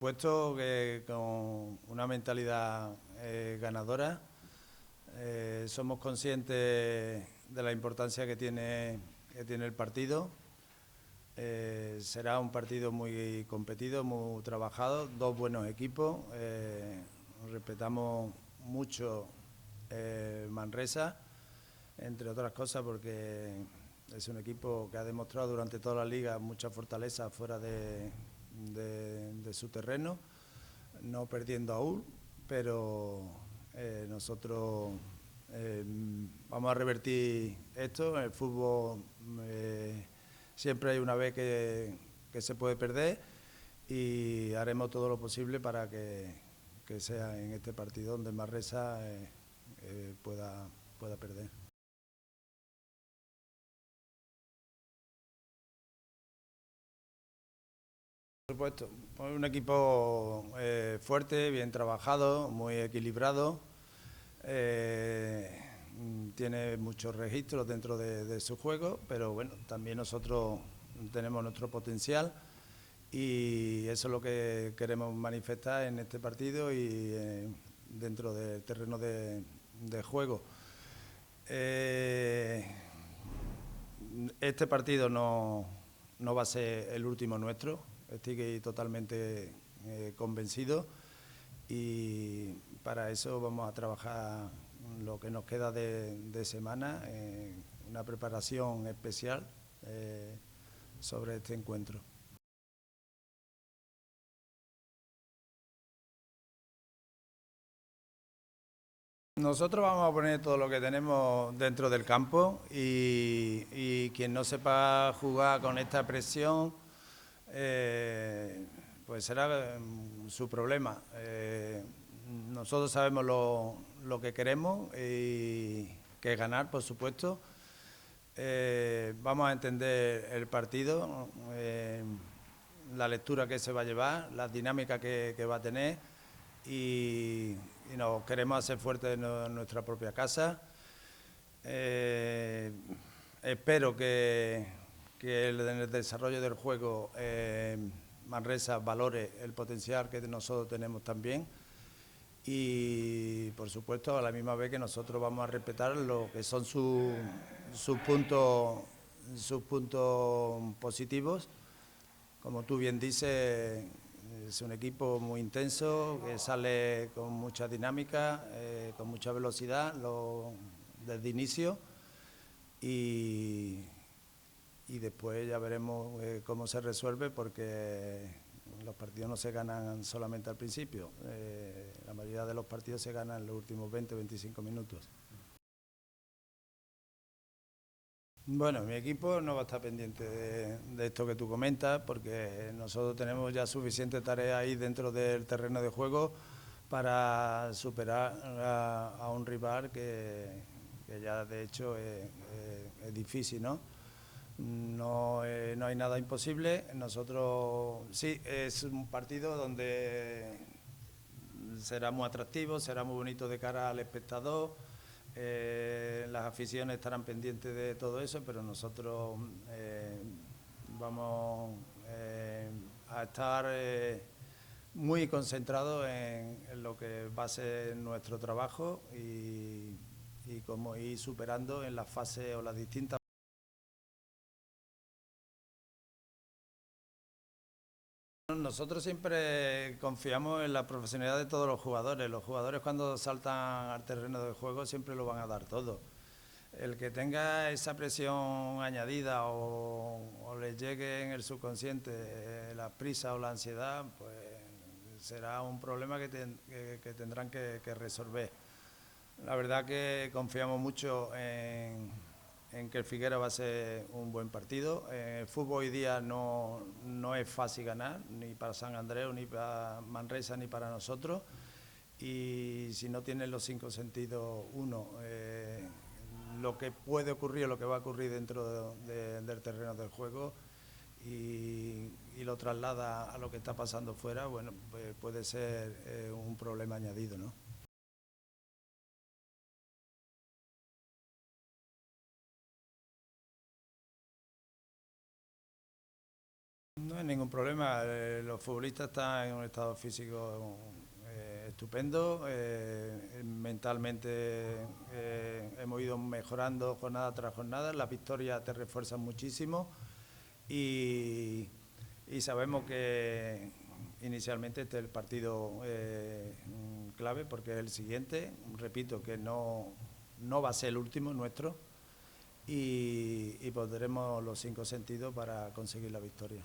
Puesto que con una mentalidad ganadora, somos conscientes de la importancia que tiene el partido. Será un partido muy competido, muy trabajado, dos buenos equipos. Respetamos mucho Manresa, entre otras cosas porque es un equipo que ha demostrado durante toda la liga mucha fortaleza fuera de su terreno, no perdiendo aún, pero nosotros vamos a revertir esto. En el fútbol siempre hay una vez que se puede perder y haremos todo lo posible para que sea en este partido donde Manresa pueda perder. Por supuesto, un equipo fuerte, bien trabajado, muy equilibrado. Tiene muchos registros dentro de su juego, pero bueno, también nosotros tenemos nuestro potencial y eso es lo que queremos manifestar en este partido y dentro del terreno de juego. Este partido no va a ser el último nuestro, estoy totalmente convencido y para eso vamos a trabajar lo que nos queda de semana, una preparación especial sobre este encuentro. Nosotros vamos a poner todo lo que tenemos dentro del campo y quien no sepa jugar con esta presión, pues será su problema. Nosotros sabemos lo que queremos y que es ganar, por supuesto. Vamos a entender el partido, la lectura que se va a llevar, la dinámica que va a tener y nos queremos hacer fuertes en nuestra propia casa. Espero que en el desarrollo del juego Manresa valore el potencial que nosotros tenemos también y por supuesto a la misma vez que nosotros vamos a respetar lo que son sus puntos positivos. Como tú bien dices, es un equipo muy intenso, que sale con mucha dinámica, con mucha velocidad desde inicio y, y después ya veremos cómo se resuelve porque los partidos no se ganan solamente al principio, la mayoría de los partidos se ganan en los últimos 20-25 minutos. Bueno, mi equipo no va a estar pendiente de esto que tú comentas porque nosotros tenemos ya suficiente tarea ahí dentro del terreno de juego para superar a un rival que ya de hecho es difícil, ¿no? No hay nada imposible. Nosotros sí, es un partido donde será muy atractivo, será muy bonito de cara al espectador. Las aficiones estarán pendientes de todo eso, pero nosotros vamos a estar muy concentrados en lo que va a ser nuestro trabajo y cómo ir superando en las fases o las distintas. Nosotros siempre confiamos en la profesionalidad de todos los jugadores. Los jugadores cuando saltan al terreno de juego siempre lo van a dar todo. El que tenga esa presión añadida o le llegue en el subconsciente la prisa o la ansiedad, pues será un problema que tendrán que resolver. La verdad que confiamos mucho en que el Figuera va a ser un buen partido. El fútbol hoy día no es fácil ganar, ni para San Andreu, ni para Manresa, ni para nosotros. Y si no tienes los cinco sentidos, uno, lo que puede ocurrir o lo que va a ocurrir dentro del terreno del juego y lo traslada a lo que está pasando fuera, bueno, pues puede ser un problema añadido, ¿no? hay ningún problema. Los futbolistas están en un estado físico estupendo. Mentalmente hemos ido mejorando jornada tras jornada. Las victorias te refuerzan muchísimo y sabemos que inicialmente este es el partido clave porque es el siguiente. Repito que no va a ser el último nuestro y pondremos los 5 sentidos para conseguir la victoria.